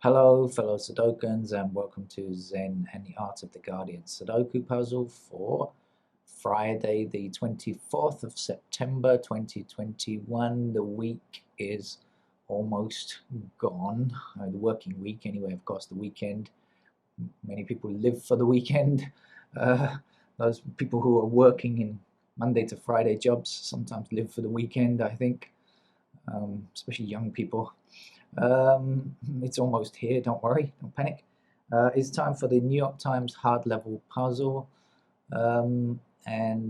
Hello, fellow Sudokans, and welcome to Zen and the Art of the Guardian Sudoku puzzle for Friday, the 24th of September 2021. The week is almost gone. The working week, anyway, of course, the weekend. Many people live for the weekend. Uh, those people who are working in Monday to Friday jobs sometimes live for the weekend, I think, especially young people. It's almost here, don't worry, don't panic. It's time for the New York Times hard level puzzle and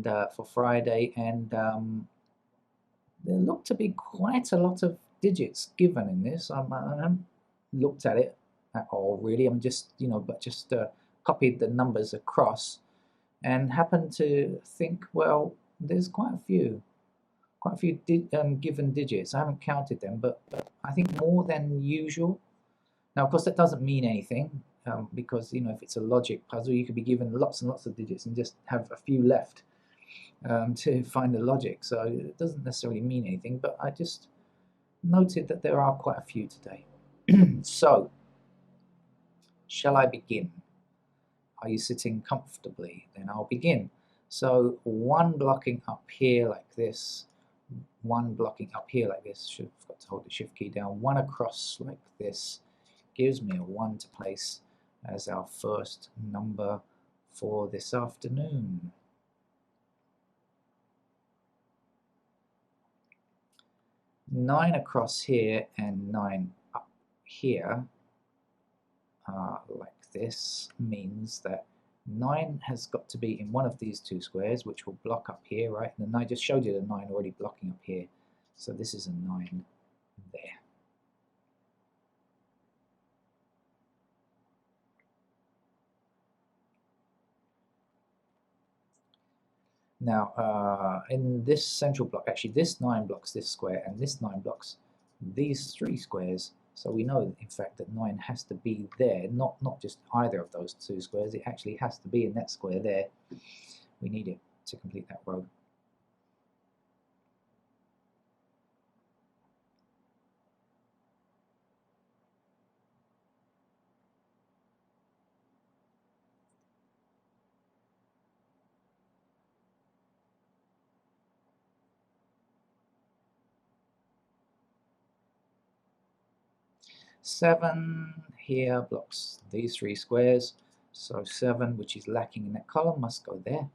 for Friday, and there look to be quite a lot of digits given in this. I haven't looked at it at all, really. I'm just, but just copied the numbers across and happened to think, well, there's quite a few given digits. I haven't counted them, but I think more than usual. Now, of course, that doesn't mean anything because, if it's a logic puzzle, you could be given lots and lots of digits and just have a few left to find the logic. So it doesn't necessarily mean anything, but I just noted that there are quite a few today. So, shall I begin? Are you sitting comfortably? Then I'll begin. So, one blocking up here like this, one blocking up here like this, should have got to hold the shift key down, one across like this gives me a 1 to place as our first number for this afternoon. Nine across here and 9 up here like this means that 9 has got to be in one of these two squares, which will block up here, right? And then I just showed you the 9 already blocking up here. So this is a 9 there. Now, in this central block, actually this 9 blocks this square, and this 9 blocks these 3 squares. So we know, in fact, that 9 has to be there, not just either of those 2 squares. It actually has to be in that square there. We need it to complete that row. Seven here blocks these 3 squares, so 7, which is lacking in that column, must go there.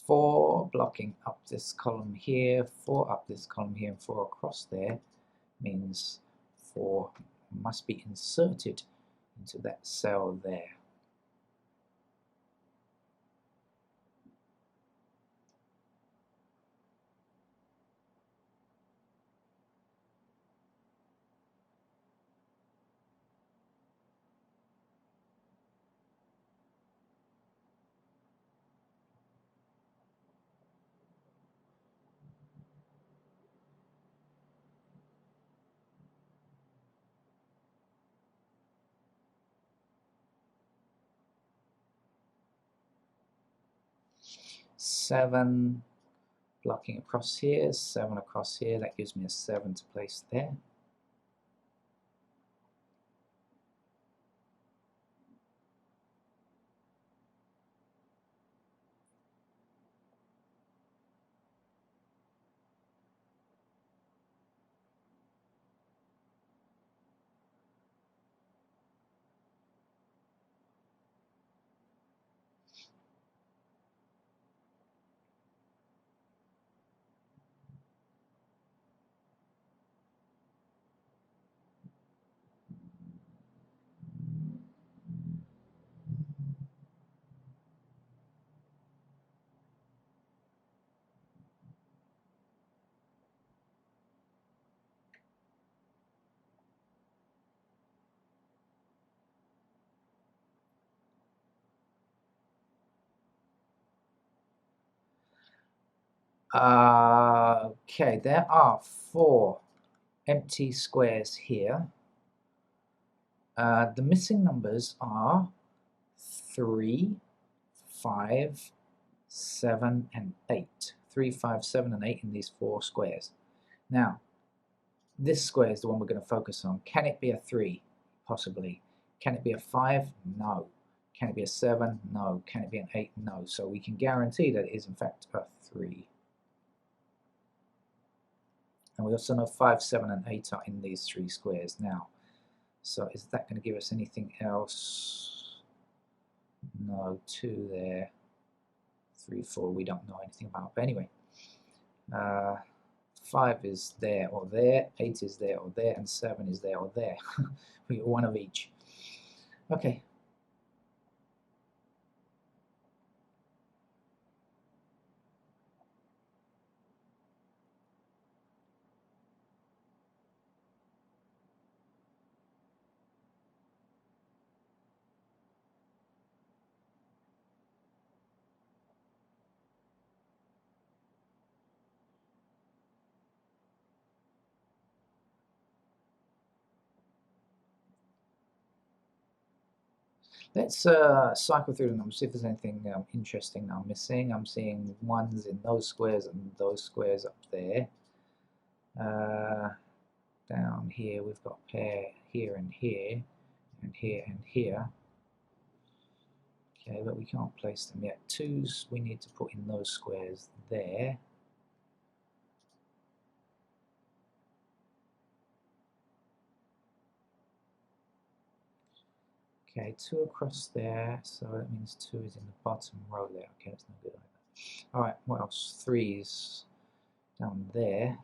Four blocking up this column here, 4 up this column here, and 4 across there means 4 must be inserted into that cell there. Seven blocking across here, 7 across here, that gives me a 7 to place there. Okay, there are 4 empty squares here. The missing numbers are 3, 5, 7, and 8. 3, 5, 7, and 8 in these 4 squares. Now, this square is the one we're going to focus on. Can it be a 3? Possibly. Can it be a 5? No. Can it be a 7? No. Can it be an 8? No. So we can guarantee that it is in fact a 3. And we also know 5, 7, and 8 are in these 3 squares now. So is that going to give us anything else? No. 2 there. 3, 4 we don't know anything about. But anyway, 5 is there or there, 8 is there or there, and 7 is there or there. We get one of each. Okay. Let's cycle through the numbers, see if there's anything interesting I'm missing. I'm seeing 1s in those squares and those squares up there. Down here we've got pair here and here, and here and here. Okay, but we can't place them yet. 2s we need to put in those squares there. Okay, 2 across there, so that means 2 is in the bottom row there. Okay, that's no good either. Alright, what else? 3s down there.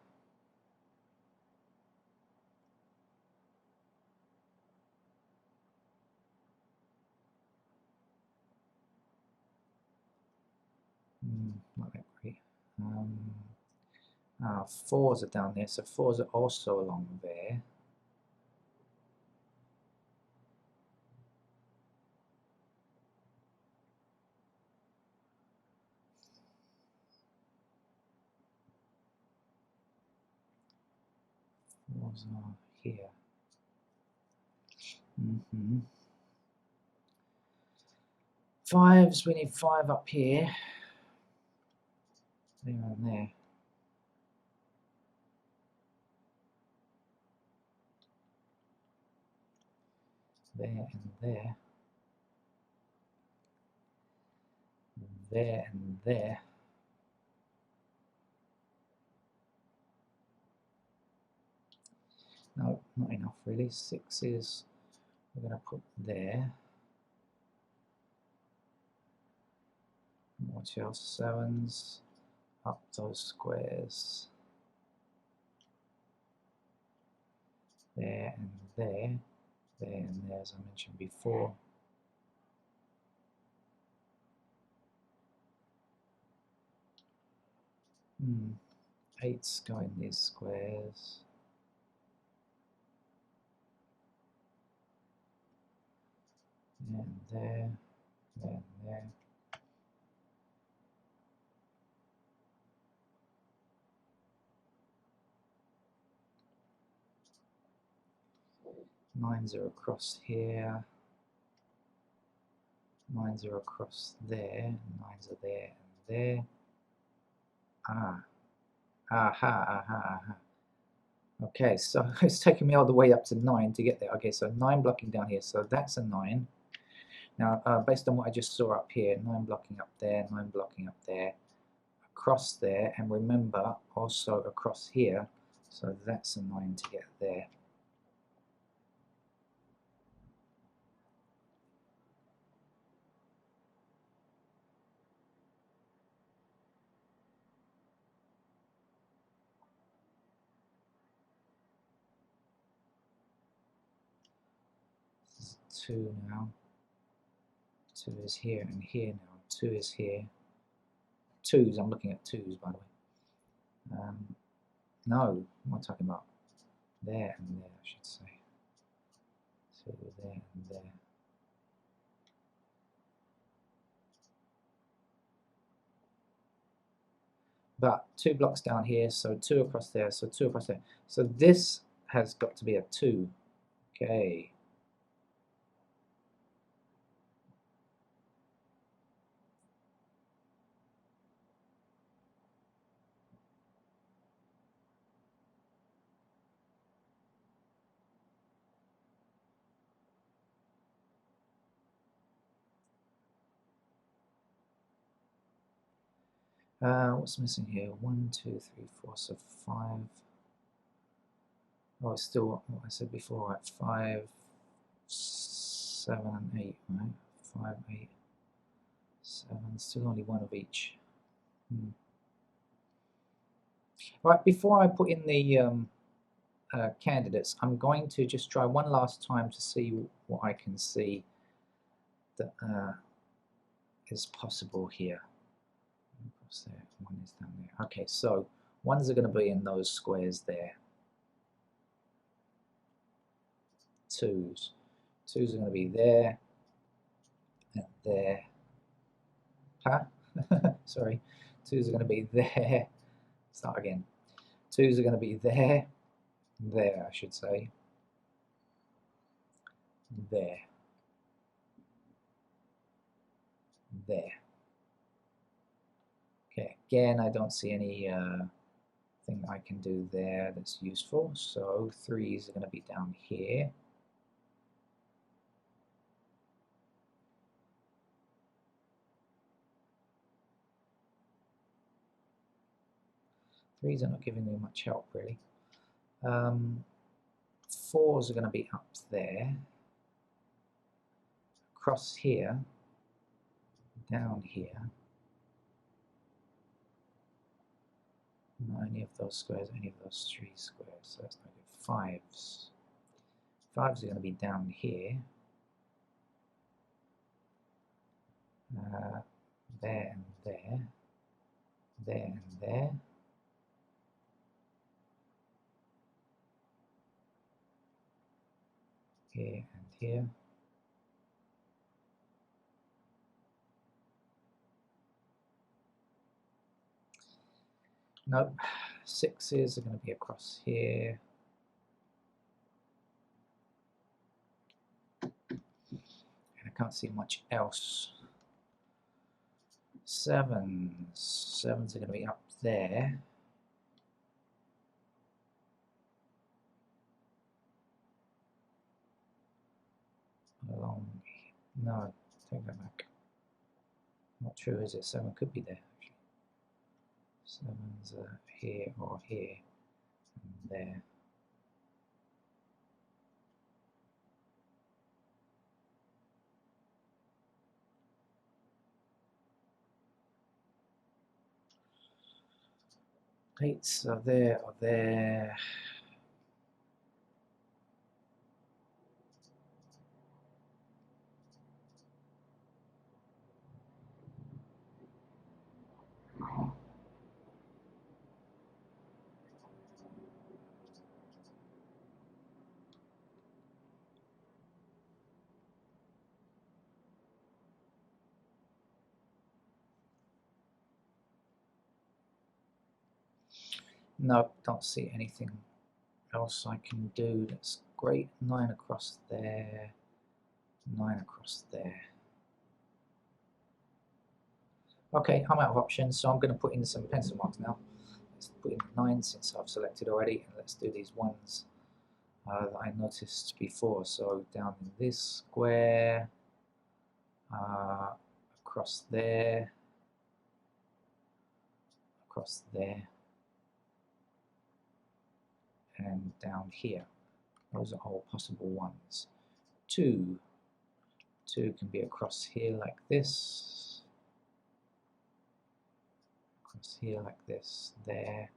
Not that great. 4s are down there, so 4s are also along there. Fours are here. 5s, we need 5 up here. There and there. There and there. There and there. No, not enough really. 6s we're going to put there. What else? 7s up those squares. There and there. There and there, as I mentioned before. Hmm. 8s go in these squares. There and there. There and there. Nines are across here. 9s are across there. 9s are there and there. Aha. Okay, so it's taking me all the way up to 9 to get there. Okay, so 9 blocking down here, so that's a 9. Now, based on what I just saw up here, 9 blocking up there, 9 blocking up there, across there, and remember, also across here, so that's a 9 to get there. This is 2 now. 2 is here and here now. 2 is here. 2s, I'm looking at 2s by the way. No, what am I talking about? There and there, I should say. 2 there and there. But 2 blocks down here, so 2 across there, so 2 across there. So this has got to be a 2. Okay. What's missing here? 1, 2, 3, 4, so 5. Oh, it's still what I said before, right? 5, 7, and 8, right? 5, 8, 7. Still only one of each. Right, before I put in the candidates, I'm going to just try one last time to see what I can see that is possible here. One is down there. Okay, so ones are going to be in those squares there. Twos are going to be there and there. Huh? Sorry. Twos are going to be there. Start again. Twos are going to be there. There, I should say. There. There. Okay, again, I don't see any thing I can do there that's useful. So threes are going to be down here. Threes are not giving me much help, really. Fours are going to be up there. Across here. Down here. Not any of those squares, any of those three squares. So that's not good. Fives. Fives are going to be down here. There and there. There and there. Here and here. Nope. Sixes are going to be across here. And I can't see much else. Sevens are going to be up there. Along, no, take that back. Not true, is it? 7 could be there, actually. Sevens are here or here and there. Eights are there or there. No, don't see anything else I can do. That's great. 9 across there. 9 across there. Okay, I'm out of options, so I'm going to put in some pencil marks now. Let's put in 9 since I've selected already, and let's do these ones that I noticed before. So down in this square, across there, across there, and down here. Those are all possible ones. 2 can be across here like this, across here like this, there,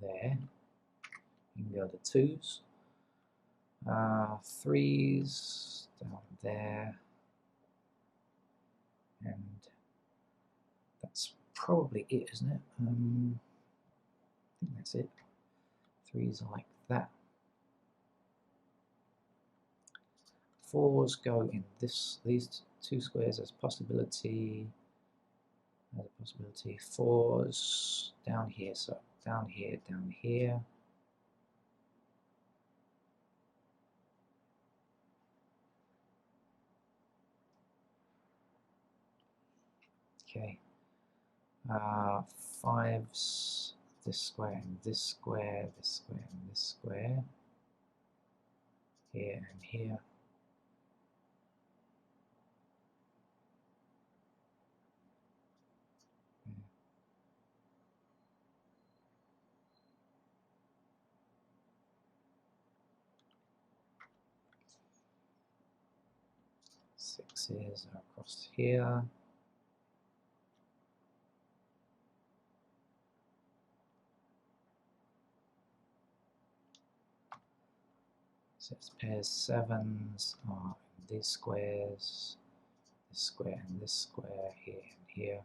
there. You can go to 2s. 3s down there, and that's probably it, isn't it? I think that's it. 3s are like that. 4s go in these 2 squares as possibility. As a possibility. 4s down here, so down here, down here. Okay. 5s, this square and this square, this square and this square. Here and here. 6s are across here. So it's pairs 7s are in these squares, this square and this square, here and here.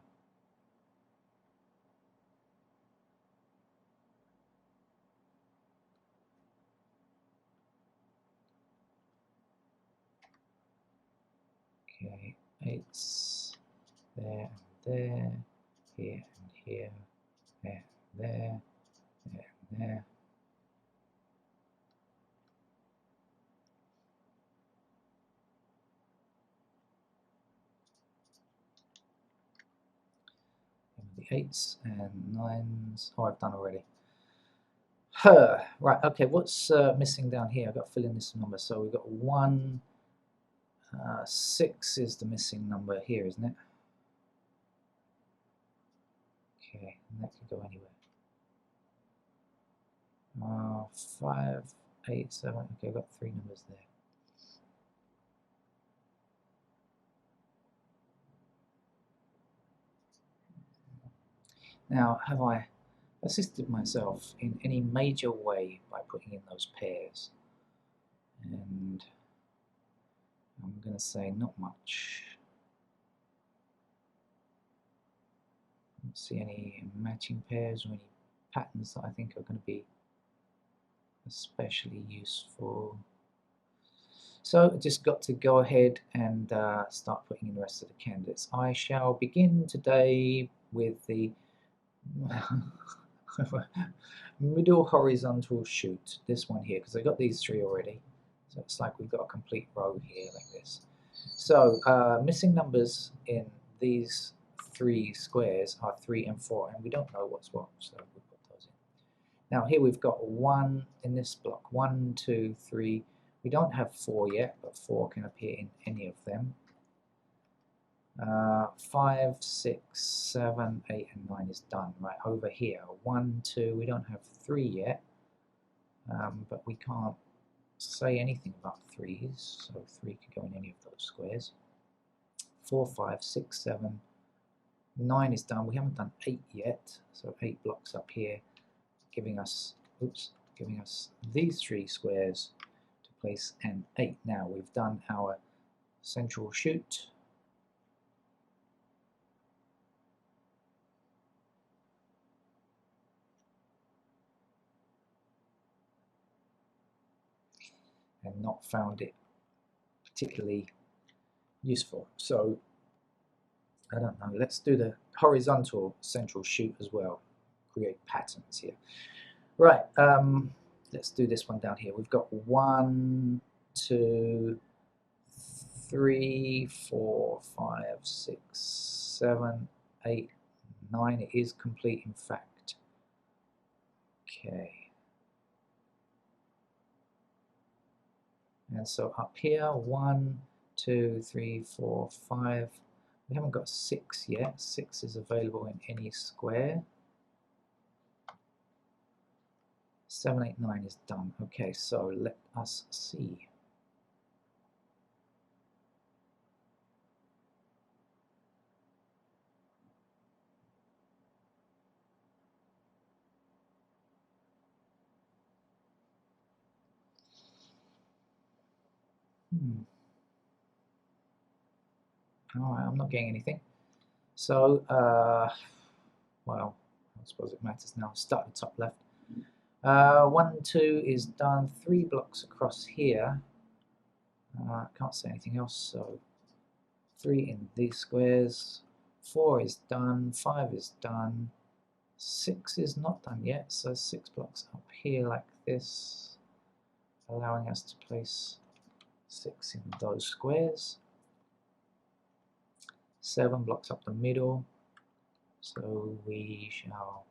Okay, 8s there and there, here and here, there and there, there and there. The 8s and 9s. Oh, I've done already. Right, okay, what's missing down here? I've got to fill in this number. So we've got 1, 6 is the missing number here, isn't it? Okay, and that could go anywhere. 5, 8, 7. Okay, I've got 3 numbers there. Now, have I assisted myself in any major way by putting in those pairs? And I'm going to say not much. I don't see any matching pairs or any patterns that I think are going to be especially useful. So I just got to go ahead and start putting in the rest of the candidates. I shall begin today with the middle horizontal shoot, this one here, because I got these 3 already. So it's like we've got a complete row here like this. So missing numbers in these 3 squares are 3 and 4, and we don't know what's what, so we put those in. Now here we've got 1 in this block, 1, 2, 3. We don't have 4 yet, but 4 can appear in any of them. 5, 6, 7, 8, and 9 is done. Right over here, 1, 2. We don't have 3 yet, but we can't say anything about 3s, so 3 could go in any of those squares. 4, 5, 6, 7, 9 is done. We haven't done 8 yet, so 8 blocks up here, giving us these 3 squares to place an 8. Now we've done our central shoot. And not found it particularly useful. So I don't know, let's do the horizontal central shoot as well, create patterns here. Right, let's do this one down here. We've got 1, 2, 3, 4, 5, 6, 7, 8, 9. It is complete, in fact. Okay. And so up here, 1, 2, 3, 4, 5. We haven't got 6 yet. 6 is available in any square. 7, 8, 9 is done. Okay, so let us see. Alright, I'm not getting anything. So, well, I suppose it matters now. Start at the top left. 1, 2 is done. 3 blocks across here. Can't say anything else, so 3 in these squares. 4 is done. 5 is done. 6 is not done yet, so 6 blocks up here like this, allowing us to place 6 in those squares. 7 blocks up the middle, so we shall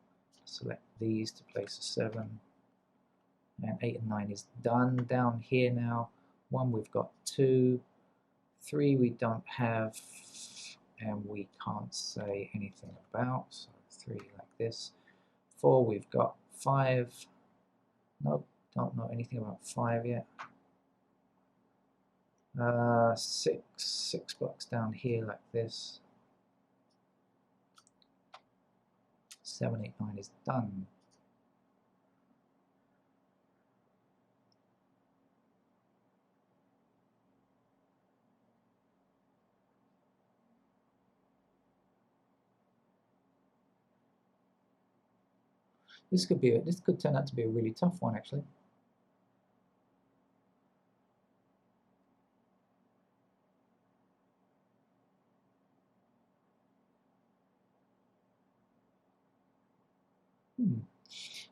select these to place a 7. And 8 and 9 is done. Down here now, 1 we've got 2, 3 we don't have, and we can't say anything about, so 3 like this. 4 we've got 5, nope, don't know anything about 5 yet. Six blocks down here like this. 7, 8, 9 is done. This could turn out to be a really tough one, actually.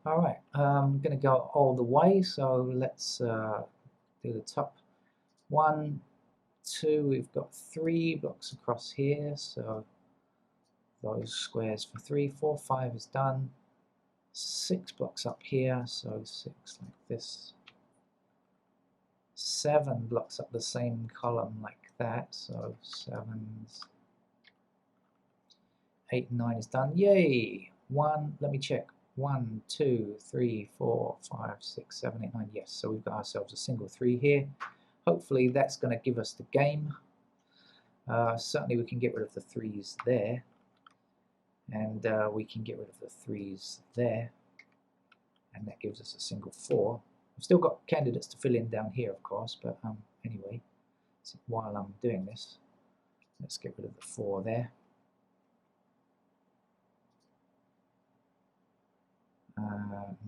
All right, I'm going to go all the way, so let's do the top 1, 2. We've got 3 blocks across here, so those squares for 3, 4, 5 is done. 6 blocks up here, so 6 like this. 7 blocks up the same column like that, so 7's. 8 and 9 is done. Yay! Let me check. 1, 2, 3, 4, 5, 6, 7, 8, 9. Yes, so we've got ourselves a single 3 here. Hopefully that's going to give us the game. Certainly we can get rid of the 3's there. And we can get rid of the 3's there. And that gives us a single 4. I've still got candidates to fill in down here, of course, but anyway, so while I'm doing this, let's get rid of the 4 there.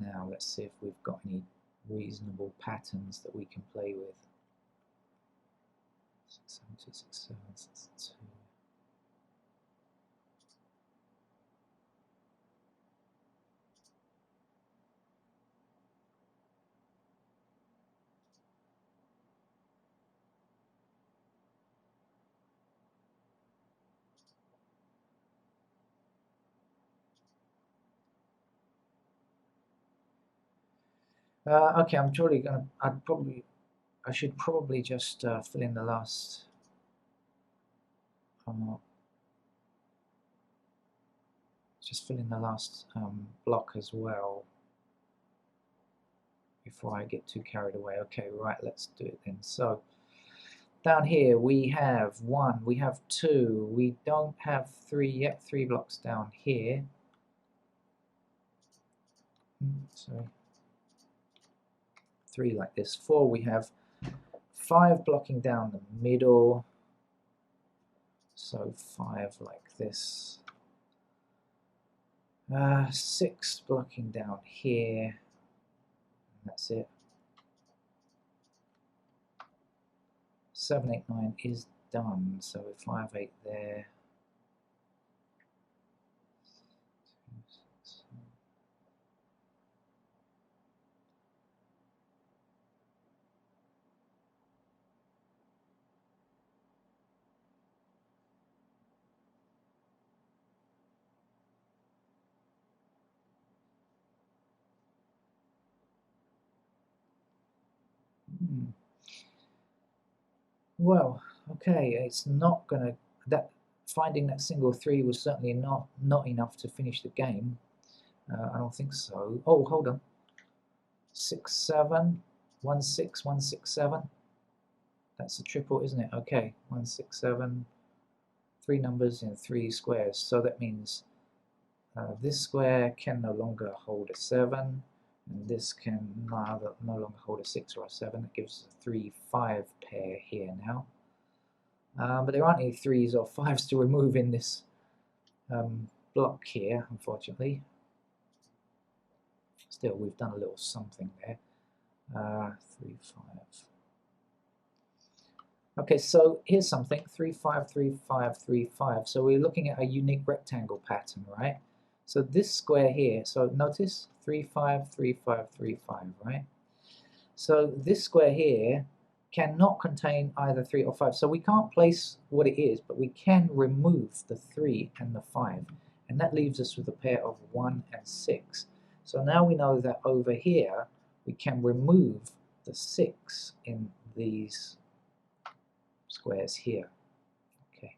Now let's see if we've got any reasonable patterns that we can play with. 6, 7, 2, 6, 7, 6, 2. Okay, I'm totally gonna. I should probably just fill in the last. Just fill in the last block as well before I get too carried away. Okay, right, let's do it then. So down here we have 1, we have 2, we don't have 3 yet. 3 blocks down here. Sorry. 3 like this. 4, we have 5 blocking down the middle. So 5 like this. 6 blocking down here. And that's it. 7, 8, 9 is done. So 5, 8 there. 2, 6, 7. Well, okay, it's not gonna finding that single 3 was certainly not enough to finish the game. I don't think so. Oh, hold on. 6, 7, 1, 6, 1, 6, 7. That's a triple, isn't it? Okay, 1, 6, 7. 3 numbers in 3 squares. So that means this square can no longer hold a 7, and this can no longer hold a 6 or a 7. That gives us a 3, 5 pair here now. But there aren't any 3's or 5's to remove in this block here, unfortunately. Still, we've done a little something there. 3, 5. Okay, so here's something. 3, 5, 3, 5, 3, 5. So we're looking at a unique rectangle pattern, right? So this square here, so notice 3, 5, 3, 5, 3, 5, right? So this square here cannot contain either 3 or 5. So we can't place what it is, but we can remove the 3 and the 5. And that leaves us with a pair of 1 and 6. So now we know that over here, we can remove the 6 in these squares here. Okay,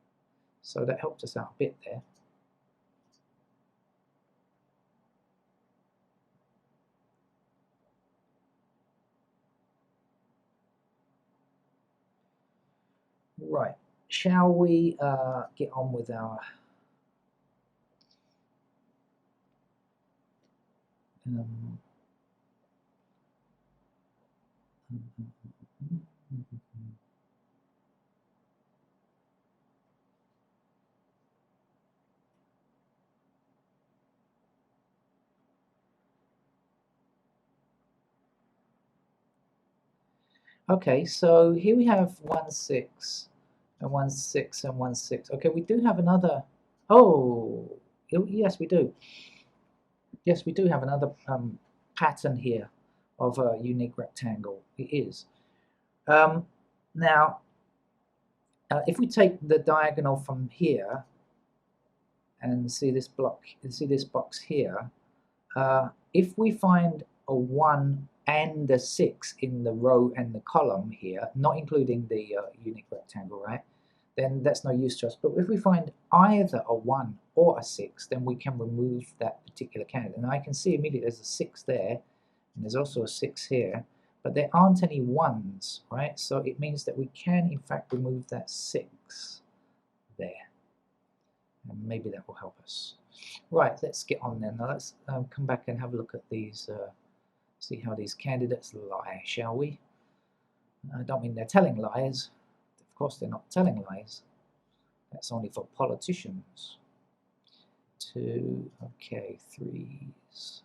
so that helped us out a bit there. Right, shall we get on with our um, okay, so here we have 1 6 and 1 6 and 1 6. Okay, we do have another. Oh, yes, we do. Yes, we do have another pattern here of a unique rectangle. It is. Um, now, if we take the diagonal from here and see this block, see this box here, if we find a 1 and a 6 in the row and the column here, not including the unique rectangle, right, then that's no use to us. But if we find either a 1 or a 6, then we can remove that particular candidate. And I can see immediately there's a 6 there, and there's also a 6 here, but there aren't any 1s, right? So it means that we can, in fact, remove that 6 there. And maybe that will help us. Right, let's get on then. Now let's come back and have a look at these, see how these candidates lie, shall we? I don't mean they're telling lies. Of course they're not telling lies. That's only for politicians. 2, okay, 3s.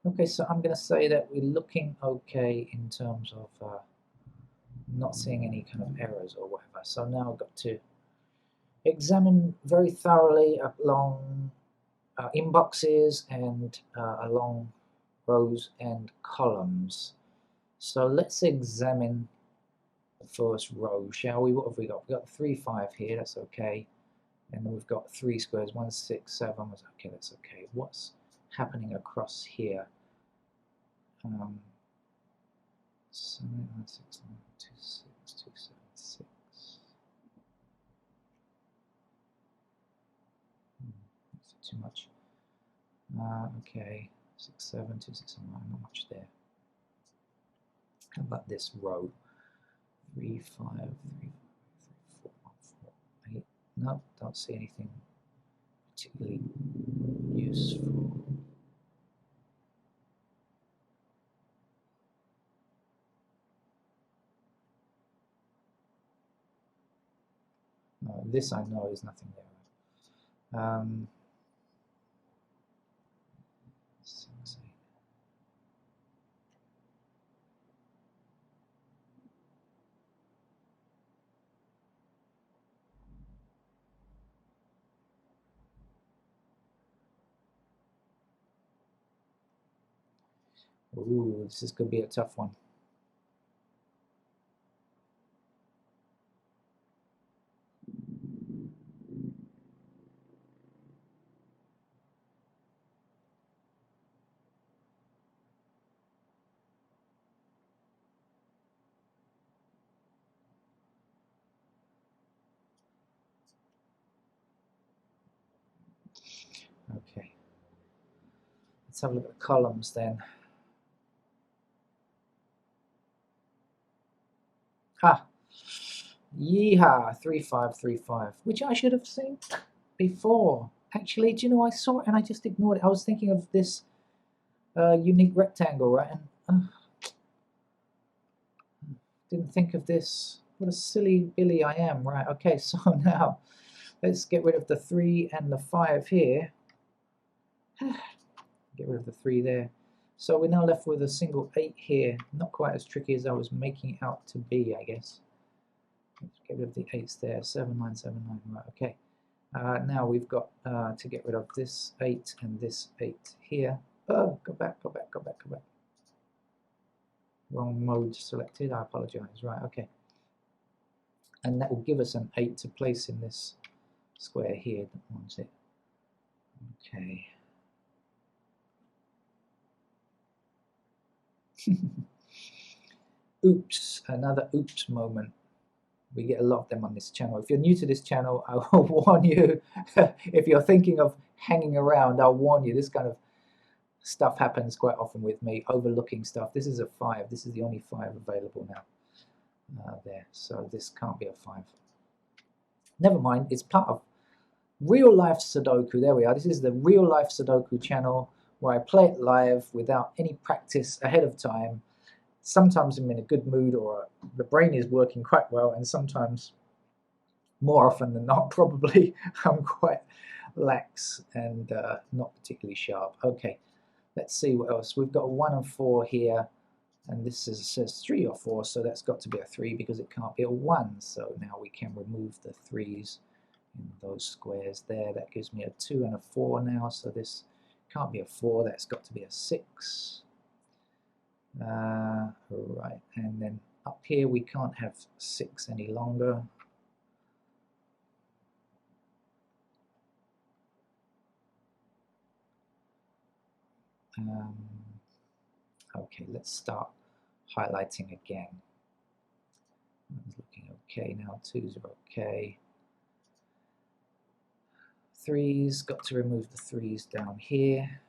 Okay, so I'm going to say that we're looking okay in terms of not seeing any kind of errors or whatever. So now I've got to examine very thoroughly along inboxes and along rows and columns. So let's examine the first row, shall we? What have we got? We've got 3 5 here, that's okay. And then we've got 3 squares, 1 6 7, okay, that's okay. What's happening across here? 7 1 6 9 2 6 2 7 6. That's too much. Okay, 6 7 2 6 7 9, not much there. How about this row? 3 5 3 4 1 4 8. No, don't see anything particularly useful. No, this I know is nothing there. 6, 8. Ooh, this is going to be a tough one. Okay. Let's have a look at the columns then. Ah, yeehaw, 3 5 3 5, which I should have seen before. Actually, do you know, I saw it and I just ignored it. I was thinking of this unique rectangle, right? And didn't think of this. What a silly Billy I am, right? Okay, so now Let's get rid of the 3 and the 5 here. Get rid of the 3 there. So we're now left with a single 8 here. Not quite as tricky as I was making it out to be, I guess. Let's get rid of the 8s there. 7, 9, 7, 9. Right, okay. Now we've got to get rid of this 8 and this 8 here. Oh, go back, go back, go back, go back. Wrong mode selected. I apologize. Right, okay. And that will give us an 8 to place in this square here. That wants it. Okay. Oops, another oops moment. We get a lot of them on this channel. If you're new to this channel, I will warn you. If you're thinking of hanging around, I'll warn you. This kind of stuff happens quite often with me, overlooking stuff. This is a 5. This is the only 5 available now. There, so this can't be a 5. Never mind, it's part of real life Sudoku. There we are. This is the real life Sudoku channel where I play it live without any practice ahead of time. Sometimes I'm in a good mood or the brain is working quite well, and sometimes, more often than not, probably I'm quite lax and not particularly sharp. Okay, let's see what else. We've got a 1 and 4 here, and this says 3 or 4, so that's got to be a 3 because it can't be a 1. So now we can remove the 3's in those squares there. That gives me a 2 and a 4 now, so this can't be a 4, that's got to be a 6. Right, and then up here we can't have 6 any longer. Okay, let's start highlighting again. It's looking okay now. 2's are okay. 3's, got to remove the 3's down here.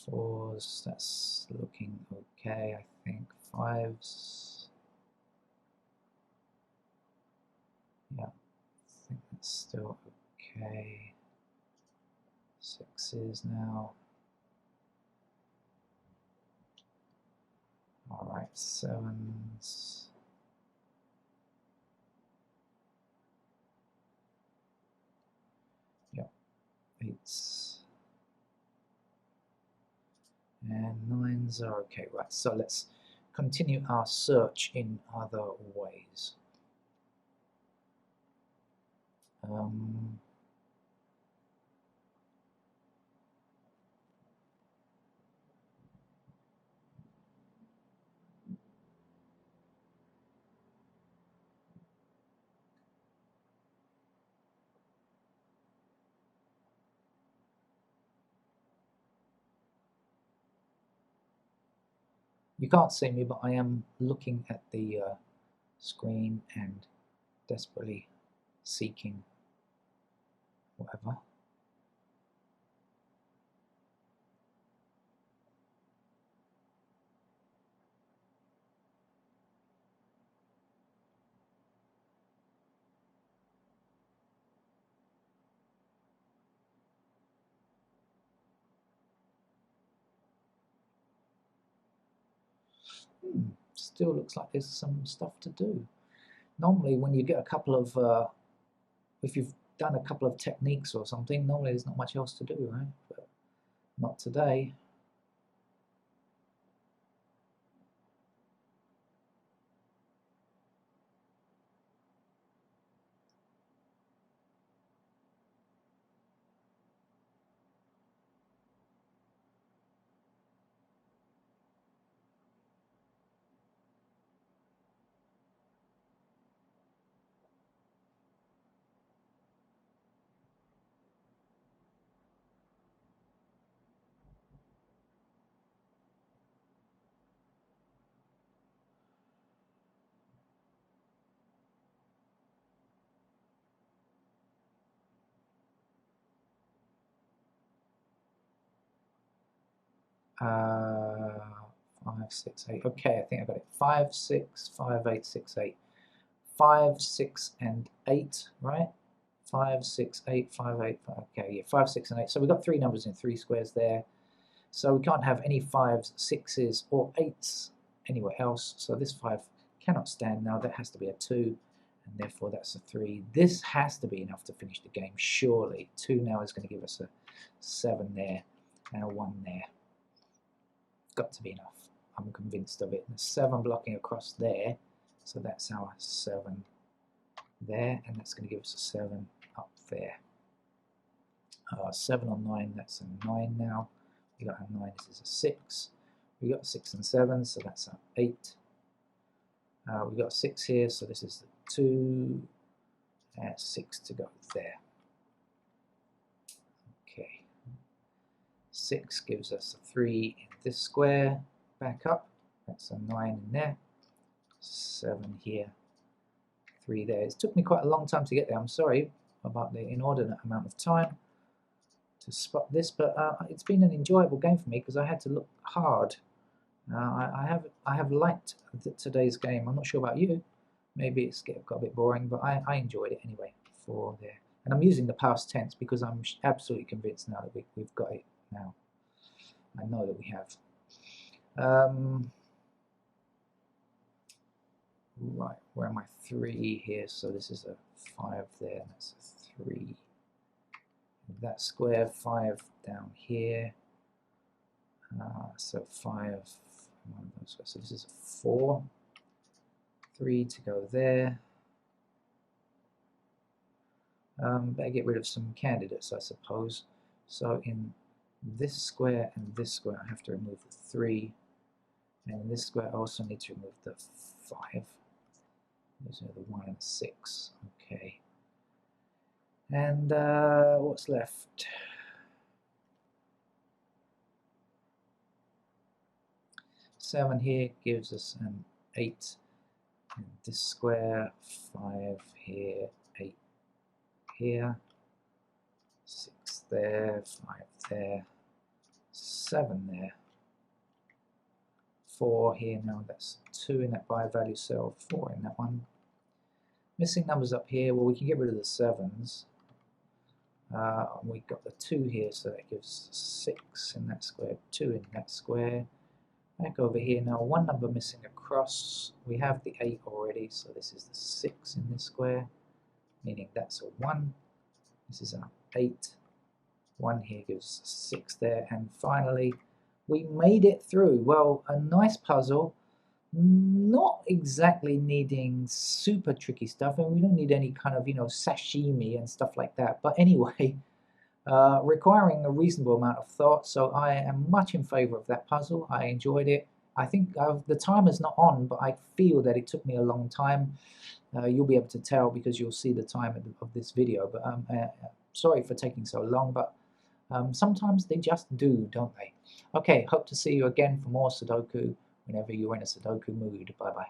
Fours, that's looking okay, I think. 5's, yeah, I think that's still okay. 6's now. All right, 7's. Yep, 8's. And 9's are okay, right, so let's continue our search in other ways. You can't see me, but I am looking at the screen and desperately seeking whatever. Still looks like there's some stuff to do. Normally when you get a couple of, if you've done a couple of techniques or something, normally there's not much else to do, right? But not today. Uh, 5, 6, 8. Okay, I think I got it. 5, 6, 5, 8, 6, 8. 5, 6, and 8, right? 5, 6, 8, 5, 8. Okay, yeah, 5, 6, and 8. So we've got 3 numbers in 3 squares there. So we can't have any 5s, 6s, or 8s anywhere else. So this 5 cannot stand now. That has to be a 2, and therefore that's a 3. This has to be enough to finish the game, surely. 2 now is going to give us a 7 there and a 1 there. Got to be enough. I'm convinced of it. And 7 blocking across there, so that's our 7 there, and that's going to give us a 7 up there. 7 on 9, that's a 9 now. We got a 9, this is a 6. We got 6 and 7, so that's an 8. We got 6 here, so this is the 2, and 6 to go there. Okay. 6 gives us a 3 in this square, back up. That's a 9 in there. 7 here. 3 there. It took me quite a long time to get there. I'm sorry about the inordinate amount of time to spot this, but it's been an enjoyable game for me because I had to look hard. I have liked today's game. I'm not sure about you. Maybe it's got a bit boring, but I enjoyed it anyway. For there, and I'm using the past tense because I'm absolutely convinced now that we've got it now. I know that we have. Right, where am I? 3 here, so this is a 5 there, and that's a 3. That square, 5 down here. So 5, so this is a 4. 3 to go there. Better get rid of some candidates, I suppose. So in this square and this square, I have to remove the 3. And in this square, I also need to remove the 5. Those are the 1 and 6. Okay. And what's left? 7 here gives us an 8. And this square, 5 here, 8 here, 6 there, 5 there, 7 there, 4 here. Now that's 2 in that by value cell, 4 in that one. Missing numbers up here, well, we can get rid of the 7s. We've got the 2 here, so that gives 6 in that square, 2 in that square. Back over here now, 1 number missing across. We have the 8 already, so this is the 6 in this square, meaning that's a 1. This is an 8. 1 here gives 6 there, and finally we made it through. Well, a nice puzzle, not exactly needing super tricky stuff, and we don't need any kind of, sashimi and stuff like that, but anyway, requiring a reasonable amount of thought, so I am much in favor of that puzzle. I enjoyed it. I think the timer's not on, but I feel that it took me a long time. You'll be able to tell because you'll see the time of this video, but sorry for taking so long, but sometimes they just do, don't they? Okay, hope to see you again for more Sudoku whenever you're in a Sudoku mood. Bye-bye.